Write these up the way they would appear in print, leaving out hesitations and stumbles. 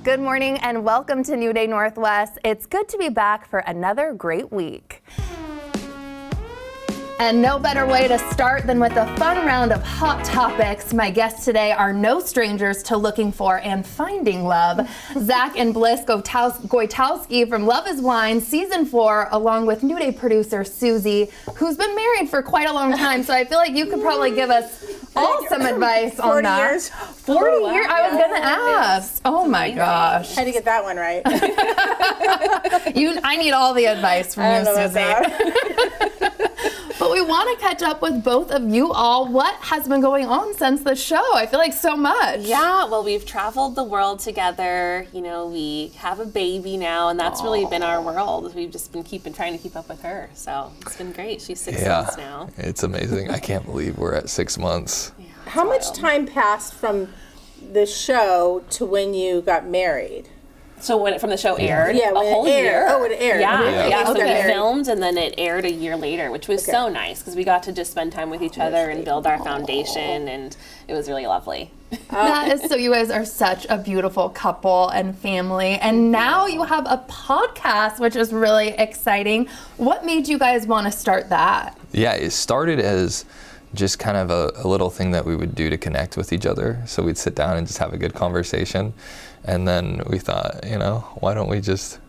Good morning and welcome to New Day Northwest. It's good to be back for another great week. And no better way to start than with a fun round of hot topics. My guests today are no strangers to looking for and finding love. Zack and Bliss Goytowski from Love is Blind Season 4, along with New Day producer Susie, who's been married for quite a long time. So I feel like you could probably give us all some advice on that. 40 years. 40 years? I was going to ask. Oh my gosh. Had to get that one right. I need all the advice from you, Susie. But we want to catch up with both of you all. What has been going on since the show? I feel like so much. Yeah, well, we've traveled the world together. You know, we have a baby now, and that's really been our world. We've just been trying to keep up with her. So it's been great. She's 6 months now. It's amazing. I can't believe we're at 6 months. Yeah, How much time passed from the show to when you got married? So when it from the show aired, Yeah, a when whole it aired. year. Oh, it aired. Yeah. So we Okay. filmed and then it aired a year later, which was so nice because we got to just spend time with each other and build our foundation, and it was really lovely. That is so. You guys are such a beautiful couple and family, and now you have a podcast, which is really exciting. What made you guys want to start that? Yeah, it started as just kind of a little thing that we would do to connect with each other. So we'd sit down and just have a good conversation. And then we thought, why don't we just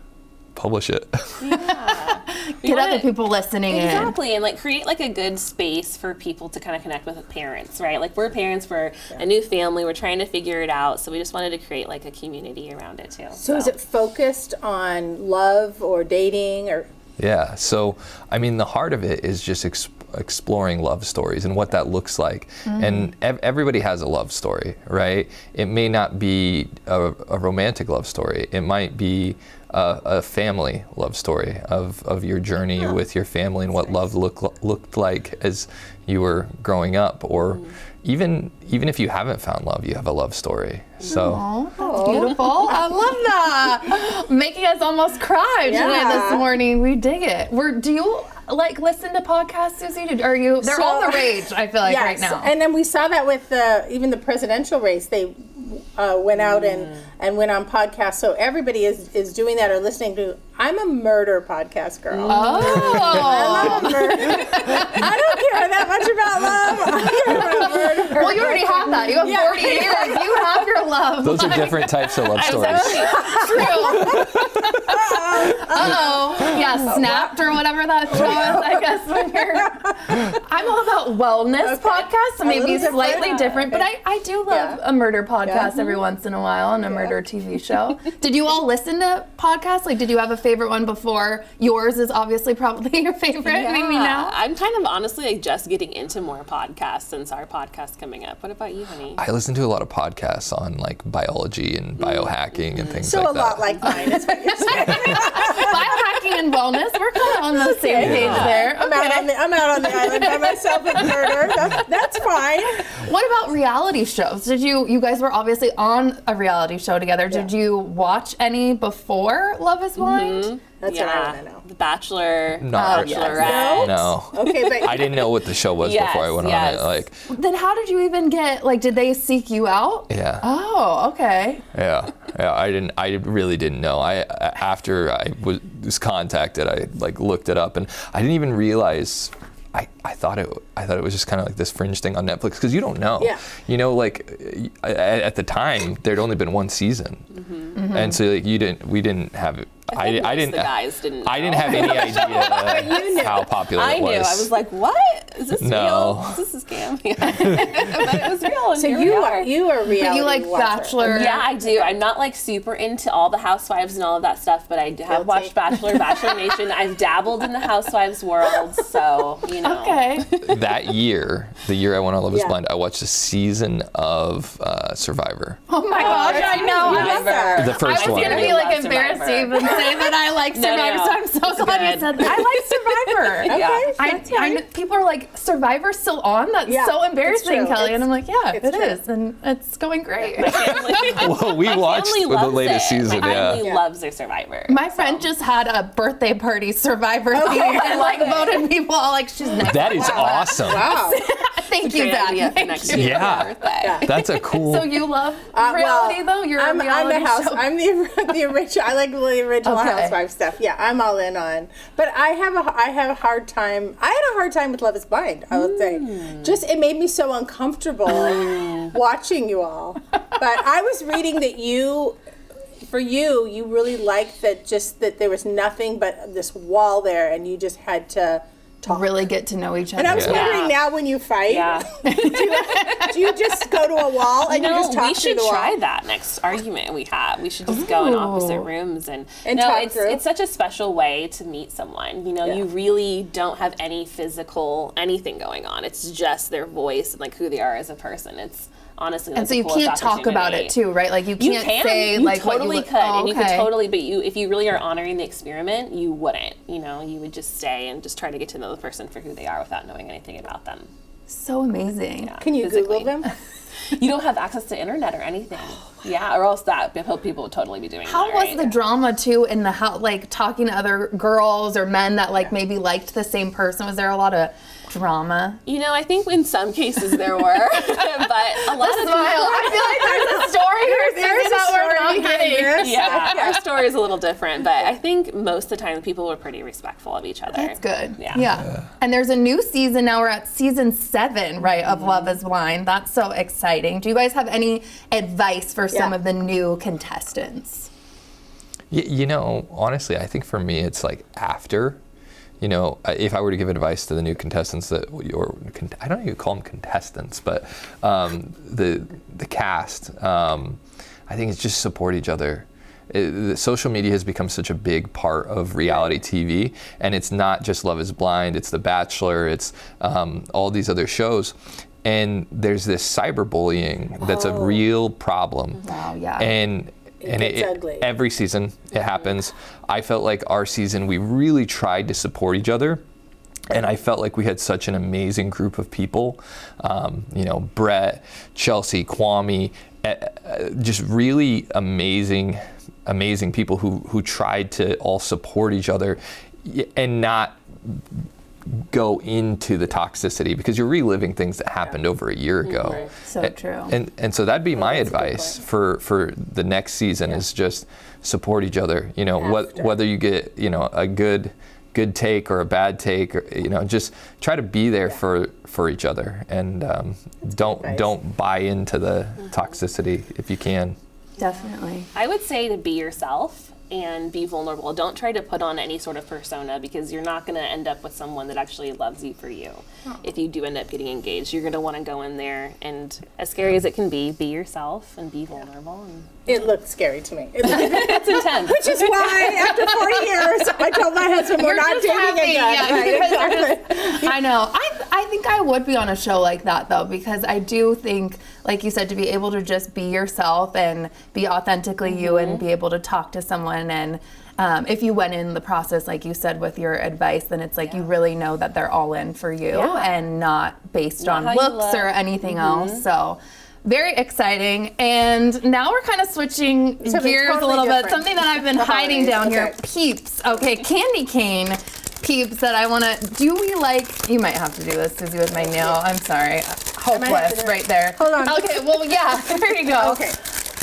publish it? Yeah. Get other people listening in. Exactly, and create a good space for people to kind of connect with parents, right? Like we're parents, we're a new family, we're trying to figure it out, so we just wanted to create a community around it too. So is it focused on love or dating or? Yeah, so the heart of it is just exploring love stories and what that looks like. And everybody has a love story, right? It may not be a romantic love story. It might be a family love story of your journey with your family and what love looked like as you were growing up, or even if you haven't found love, you have a love story. So That's beautiful. I love that. Making us almost cry today this morning. We dig it. Do you listen to podcasts, Susie? They're all the rage, I feel like, right now. And then we saw that with even the presidential race. They went out and went on podcasts. So everybody is doing that or listening to. I'm a murder podcast girl. Oh. I love murder. I don't care that much about love. I care about murder. Well, you already have that. You have 40 years. You have your love. those are different types of love stories. True. Yeah, Snapped or whatever that show is, I guess. I'm all about wellness podcasts, so maybe slightly different, but I do love a murder podcast every once in a while and a murder TV show. Did you all listen to podcasts? Did you have a favorite one before? Yours is obviously probably your favorite, maybe now. I'm kind of honestly just getting into more podcasts since our podcast coming up. What about you, honey? I listen to a lot of podcasts on biology and biohacking and things So like a that. lot like mine. Is what you're saying. Biohacking and wellness, we're kind of on the same page there. I'm out on the island by myself with murder. That's fine. What about reality shows? You guys were obviously on a reality show together. Did you watch any before Love is Blind? That's what I want to know. The Bachelor, Not Bachelorette. No. Okay, but I didn't know what the show was before I went on it. Then how did you even get, did they seek you out? Yeah. Oh, okay. Yeah. I really didn't know. After I was contacted, I looked it up, and I didn't even realize. I thought it was just kind of this fringe thing on Netflix, because you don't know. Yeah. At the time there'd only been one season, and so we didn't have it. I didn't have any idea how popular it was. I knew. I was like, what? Is this real? Is this a scam? But it was real. So you are reality. But you like watcher. Bachelor? Yeah, I do. I'm not super into all the Housewives and all of that stuff, but I have watched Bachelor Nation. I've dabbled in the Housewives world, so Okay. That year, the year I went on Love is Blind, I watched a season of Survivor. Oh my gosh, I know. I love that. The first I was one. going to be embarrassed to even say that I like Survivor, so I'm so glad you said that. I like Survivor. Okay, People are like, Survivor's still on? That's Yeah, so it's embarrassing, true. Kelly. And I'm like, yeah, it's it true. is. And it's going great. Well, we watched family the loves latest it. season. My family Yeah. loves their Survivor. My friend just had a birthday party Survivor themed and like voted people all like she's next. That is awesome. Wow. Thank you, Great Zach. idea for Thank next you. year Yeah. for my birthday. That's a cool. So you love reality though? You're I'm a reality the house. show. I'm the original. I like the original Okay. housewife stuff. Yeah, I'm all in on. But I have a hard time. I had a hard time with Love Is Blind. I would say, just it made me so uncomfortable watching you all. But I was reading that you really liked that there was nothing but this wall there, and you just had to talk. Really get to know each other. And I was wondering now when you fight, Yeah. do you just go to a wall and you just talk we through should the wall? try that next argument we have. We should just go in opposite rooms and talk it's through. it's such a special way to meet someone. You know, you really don't have any physical anything going on. It's just their voice and like who they are as a person. It's honestly and like so the you coolest can't talk about it opportunity. too, right? Like you You can't can. say You like totally what you could, and you could okay. totally. But if you really are honoring the experiment, you wouldn't. You know, you would just stay and just try to get to know the person for who they are without knowing anything about them. So amazing. Yeah, Can you physically. Google them? You don't have access to internet or anything. Yeah, or else people would totally be doing How that. was right? the drama too in the house? Like talking to other girls or men that like maybe liked the same person. Was there a lot of drama? You know, I think in some cases there were, but a lot of Smile. I feel like there's a story here There's Susie, that a we're story not behind getting. this. yeah, our story is a little different, but I think most of the time people were pretty respectful of each other. That's good. Yeah. And there's a new season now. We're at season 7, right, of Love Is Blind. That's so exciting. Do you guys have any advice for some Yeah. of the new contestants? You know, honestly, I think for me, it's like after. You know, if I were to give advice to the new contestants I don't even call them contestants, but the cast, I think it's just support each other. The social media has become such a big part of reality TV, and it's not just Love Is Blind, it's The Bachelor, it's all these other shows. And there's this cyberbullying that's a real problem. Wow, yeah. And gets ugly. every season it happens. I felt like our season, we really tried to support each other. And I felt like we had such an amazing group of people. You know, Brett, Chelsea, Kwame, just really amazing people who tried to all support each other and not go into the toxicity, because you're reliving things that happened over a year ago. Right. So true. And so that'd be my that's a good advice for the next season is just support each other. You know, whether you get, you know, a good take or a bad take, or, you know, just try to be there for each other, and don't buy into the toxicity if you can. Definitely. I would say to be yourself and be vulnerable. Don't try to put on any sort of persona, because you're not going to end up with someone that actually loves you for you. If you do end up getting engaged, you're going to want to go in there and, as scary as it can be yourself and be vulnerable. And It looked scary to me. it's intense. Which is why, after 4 years, I told my husband we're You're not just dating happy, again. yeah, Right, you guys are exactly. I know. I think I would be on a show like that though, because I do think, like you said, to be able to just be yourself and be authentically you and be able to talk to someone, and if you went in the process, like you said, with your advice, then it's like you really know that they're all in for you and not based Not on how you looks or look. anything else. So very exciting. And now we're kind of switching gears a totally little bit. different. Something that I've been The hiding holidays, down here. okay. Peeps. Okay, candy cane peeps that I want to. Do we like? You might have to do this, Susie, with my nail. I'm sorry. have to Hopeless, do it. right there. Hold on. Okay. Well, yeah. There you go. Okay.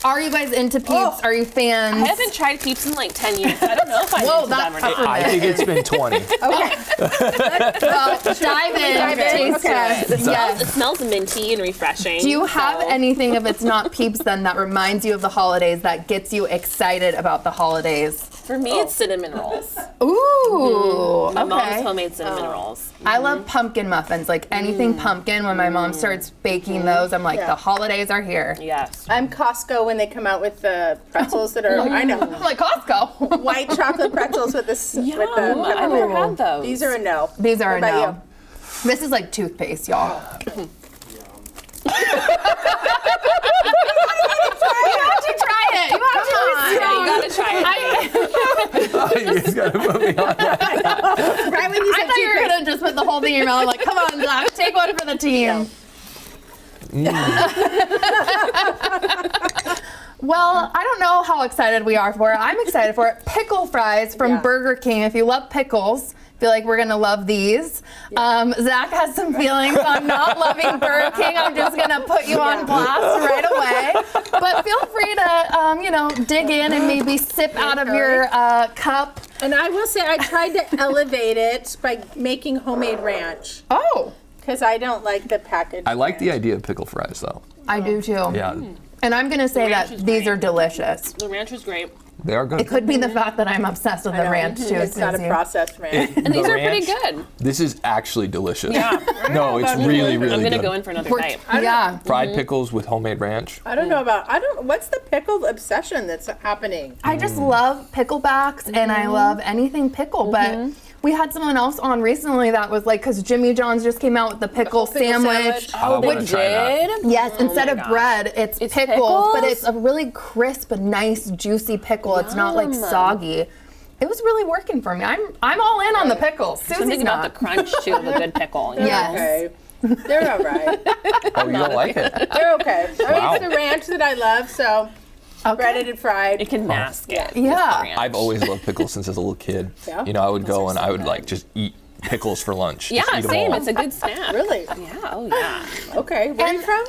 Are you guys into peeps? Oh. Are you fans? I haven't tried Peeps in like 10 years. I don't know if I'm Whoa, into them that's or not. I think it's been 20. Well, dive in. Taste Okay. test. It Yes. smells minty and refreshing. Do you have so- anything, if it's not peeps, then that reminds you of the holidays, that gets you excited about the holidays? For me, it's cinnamon rolls. Ooh. My mom's okay. homemade cinnamon rolls. I love pumpkin muffins, like anything pumpkin. When my mom starts baking those, I'm like, Yeah. the holidays are here. Yes. I'm Costco when they come out with the pretzels that are, I know, I'm like, Costco. white chocolate pretzels with this. With the I've never had those. These are a no. These are a What no. about This is like toothpaste, y'all. You have to try it. You have to. Yeah, you gotta try it. You just gotta put me on that. Right when you I said thought you were toothpaste. gonna just put the whole thing in your mouth. Like, come on, Zach, take one for the team. Well, I don't know how excited we are for it. I'm excited for it. Pickle fries from Burger King. If you love pickles, feel like we're gonna love these. Zach has some feelings on not loving Burger King. I'm just gonna put you on blast right away. But feel free to, dig in and maybe sip out of your cup. And I will say I tried to elevate it by making homemade ranch. Oh, Because I don't like the package. I like the idea of pickle fries, though. I do too. Yeah, And I'm gonna say ranch that is these great. are delicious. The ranch is great. they are good. It could be the fact that I'm obsessed with the ranch too. It's not a Susie. processed ranch. And these The are pretty ranch, good. This is actually delicious. Yeah. No, it's really, really I'm gonna good. go in for another We're- night. Yeah. Fried pickles with homemade ranch. I don't know what's the pickle obsession that's happening? I just love picklebacks and I love anything pickle, but we had someone else on recently that was like, because Jimmy John's just came out with the pickle sandwich. I wanna try that. Yes, instead my of gosh. bread, it's pickles, but it's a really crisp, nice, juicy pickle. It's not like soggy. It was really working for me. I'm all in on the pickles. Susie's Something about the not. crunch too of a good pickle. you know? Yes. Okay. They're all right. Oh, you don't like it? They're okay. I mean, Wow. it's the ranch that I love, so breaded and fried. It can mask it. Yeah. Ranch. I've always loved pickles since I was a little kid. Yeah? I would go and I would like just eat pickles for lunch. Yeah, Just eat 'em same. all. It's a good snack. Really? Yeah. Oh yeah. Okay. Where are you from?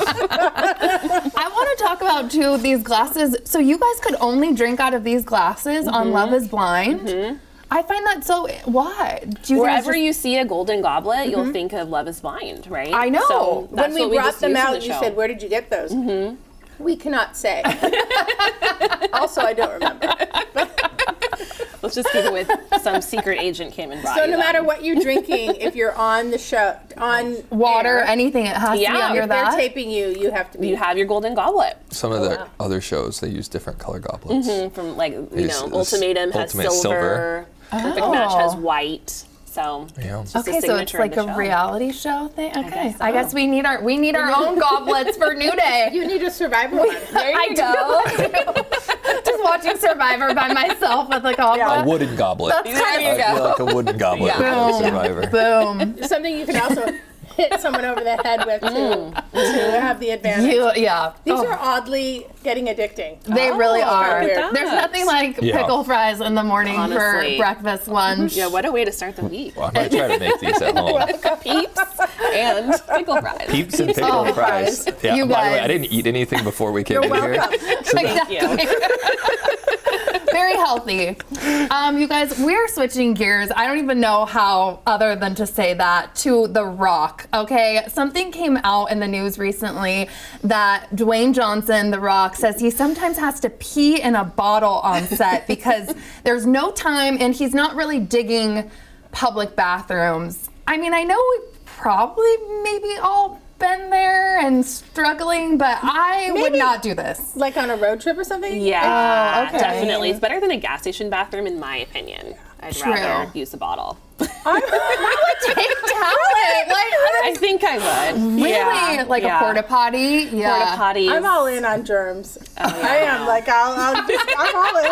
I want to talk about too these glasses. So you guys could only drink out of these glasses on Love Is Blind. I find that so. Why? Do you think it's Wherever just- you see a golden goblet, you'll think of Love Is Blind, right? I know. So When that's we what brought just them used in out, the you show. said, "Where did you get those?" We cannot say. Also, I don't remember. Let's just give it with some secret agent came and brought So you no them. matter what you're drinking, if you're on the show, on water, air, anything, it has to be Yeah, under if they're that. taping you, you have to be. you have your golden goblet Some of the other shows, they use different color goblets. from Ultimatum has Ultimate silver. Perfect Match has white. So Yeah. it's just a Okay, so it's signature of like the a show. reality show thing. Okay, guess I guess we need our own goblets for New Day. You need a Survivor one. There you go. Just watching Survivor by myself with a goblet. A wooden goblet. That's kind There of you I feel go. like a wooden goblet Yeah. with a Survivor. boom. Something you can also hit someone over the head with to have the advantage. Yeah. These Oh, are oddly getting addicting. they really are. look at There's that. nothing like Yeah. pickle fries in the morning Honestly. for breakfast, lunch. Yeah, what a way to start the week. Well, I might try to make these at home. Peeps and pickle fries. Peeps and pickle Oh, fries. Yeah, you by the way, guys. I didn't eat anything before we came You're in here. welcome. Thank you. Very healthy. You guys, we're switching gears. I don't even know how other than to say that to The Rock, okay? Something came out in the news recently that Dwayne Johnson, The Rock, says he sometimes has to pee in a bottle on set because there's no time and he's not really digging public bathrooms. I mean, I know we've probably maybe all been there and struggling, but I would Maybe- not do this. Like on a road trip or something? Yeah, okay. definitely. It's better than a gas station bathroom, in my opinion. I'd True. rather use the bottle. Take talent. Like, I think I would. really? Yeah, Like yeah. a porta potty? Yeah. Porta potties. I'm all in on germs. yeah, I am. Like, I'm all in.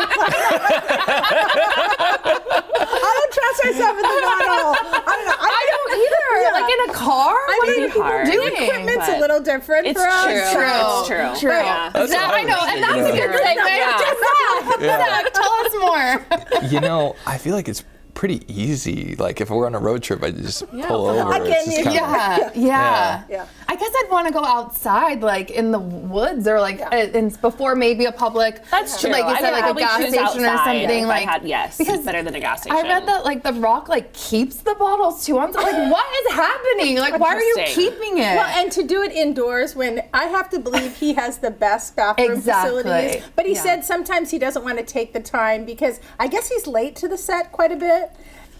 I don't trust myself in the bottle. I don't know. I don't either. Yeah. Like in a car? What mean, are people hard. doing? Equipment's a but- little different It's for us. true. True. It's true. True. Yeah. That's Zach, what I know, was and that's a thinking. good segue. Yeah. Zach, tell us more. I feel like it's pretty easy. Like if we're on a road trip, I just pull over. I get It's just you. kinda- Yeah. Yeah. I guess I'd want to go outside, like in the woods, or like before maybe a public. That's true. Like you I said, would like a probably gas choose station or outside something. if Like I had, yes, because better than a gas station. I read that like The Rock like keeps the bottles too. I'm like, what is happening? Like, why are you Interesting. keeping it? Well, and to do it indoors when I have to believe he has the best bathroom Exactly. facilities. But he Yeah. said sometimes he doesn't want to take the time because I guess he's late to the set quite a bit.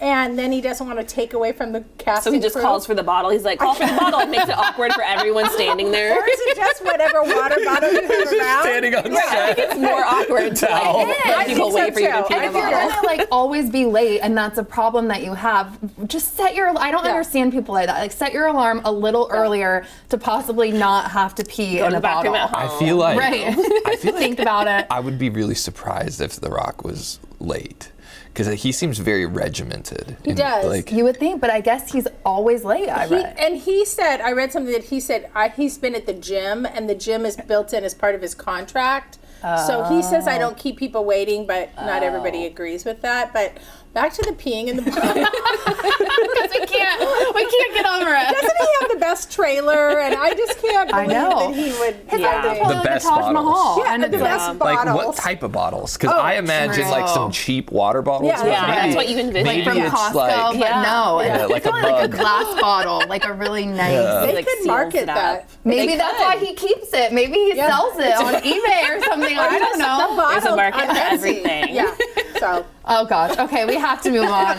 and then he doesn't want to take away from the casting So he just crew. calls for the bottle. He's like, call for the bottle. It makes it awkward for everyone standing there. Or is it just whatever water bottle you have around? Standing on set. It's more awkward to Towel. like, I let people think wait so for you to too. pee And the If you're bottle. gonna like always be late and that's a problem that you have, just set your, I don't Yeah. understand people like that. Like set your alarm a little earlier to possibly not have to pee Go in to a the bathroom bottle. at home. I feel like Right. I feel like Think about it. I would be really surprised if The Rock was late, because he seems very regimented. He does. Like, You would think, but I guess he's always late, I read. And he said, I read something that he said he's been at the gym, and the gym is built in as part of his contract. So he says, I don't keep people waiting, but not everybody agrees with that. But back to the peeing in the bottle. Because we can't get over it. Doesn't he have the best trailer? And I just can't I believe know. that he would. His Yeah. outfit probably The like a best Taj bottles. Mahal. Yeah, and the it's best like, bottles. like what type of bottles? Because Oh, I imagine true. like some cheap water bottles. Yeah, but yeah, that's maybe, what you envision. maybe from it's Costco, like, but Yeah. no, Yeah, it's like a only like a mug. glass bottle, like a really nice. Yeah. They Like, could seals market it up. that. Maybe They that's could. why he keeps it. Maybe he Yeah. sells it on eBay or something. I don't The know. There's a bottle market on for Etsy. everything. Yeah. So Oh gosh. Okay, we have to move on.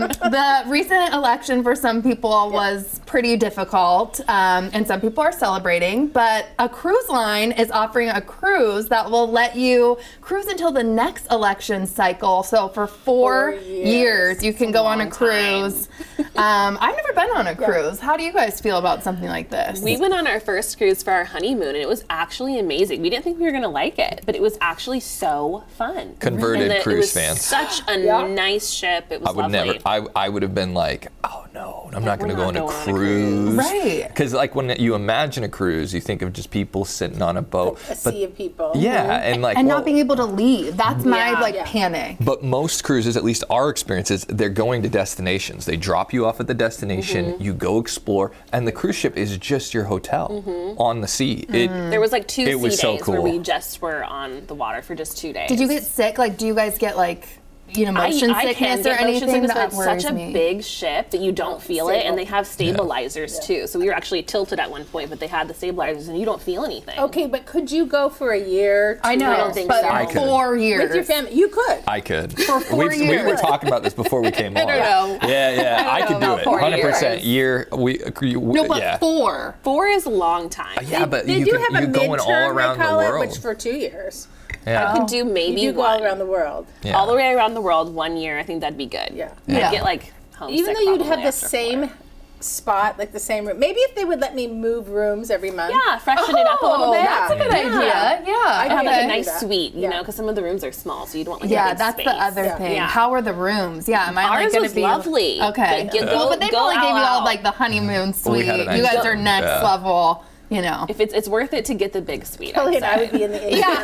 The recent election for some people was pretty difficult, and some people are celebrating. But a cruise line is offering a cruise that will let you cruise until the next election cycle. So for 4 years, you can go on a long cruise. I've never been on a cruise. How do you guys feel about something like this? We went on our first cruise for our honeymoon, and it was actually amazing. We didn't think we were going to like it, but it was actually so fun. Converted And cruise it was fans. Such a nice ship. It was I would lovely. never. I would have been like, oh no, I'm not going to we're go on not a going on a cruise. cruise. Right. Because like when you imagine a cruise, you think of just people sitting on a boat. a sea of people. Yeah, and like and well, not being able to leave. That's my Yeah. like Yeah. panic. But most cruises, at least our experiences, they're going to destinations. They drop you off at the destination, you go explore, and the cruise ship is just your hotel on the sea. There was like 2 sea It was days so where we cool. just were on the water for just 2 days. Did you get sick? Like, do you guys get like, motion I can sickness get or motion anything? sickness, but That it's worries such a me. big ship that you don't feel it, and they have stabilizers too. So we were actually tilted at one point, but they had the stabilizers, and you don't feel anything. Okay, but could you go for a year? I know, I don't think but so. I could. 4 years. With your family, you could. I could. For 4 We years. were talking about this before we came on. don't know. Yeah, I don't could know do it. about 4 100% years. year. No, but yeah. 4. 4 is a long time. Yeah, but They you do can, have a you're going all midterm, around they the call it, world. which for 2 years. Yeah. I could do maybe You do go one. all around the world. Yeah. All the way around the world 1 year. I think that'd be good. Yeah. Yeah. I'd get like homesick. Even though you'd have probably the after same 4. spot, like the same room. Maybe if they would let me move rooms every month. Yeah, freshen it up a little bit. That's a good idea. Yeah. I Have like Okay. a nice that. suite, you Yeah. know, because some of the rooms are small, so you'd want like a Yeah, big that's space. the other thing. Yeah. How are the rooms? Yeah, am I like Ours going to was be lovely. Okay. But go- well, but they go probably gave you all out. like the honeymoon Well, we suite. had a You nice- guys are next Yeah. level. You know. If it's worth it to get the big suite. Kelly I'd and I say. would be in the Yeah. I'm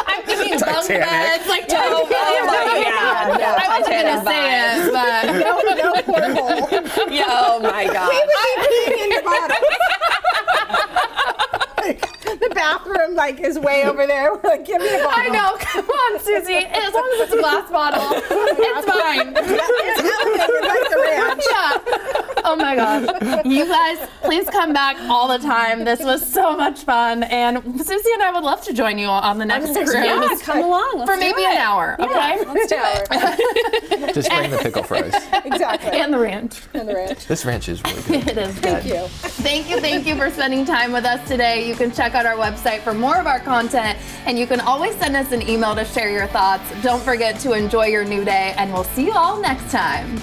I'm thinking bunk Titanic. beds, like Oh, Titanic. yeah. Yeah. I wasn't Titanic gonna say it, but no porthole. Yeah, oh my gosh. We would be peeing in the bottle. The bathroom like is way over there. We're like, give me a bottle. I know. Come on, Susie. As long as it's a glass bottle, it's fine. It's elevated like the ranch. Yeah. Oh my gosh. You guys, please come back all the time. This was so much fun. And Susie and I would love to join you on the next cruise. Yeah, come along. Let's For do maybe it. an hour, okay? Let's do it. Just bring the pickle fries. Exactly. And the ranch. And the ranch. This ranch is really good. It is Thank good. you. Thank you for spending time with us today. You can check out our website for more of our content, and you can always send us an email to share your thoughts. Don't forget to enjoy your new day, and we'll see you all next time.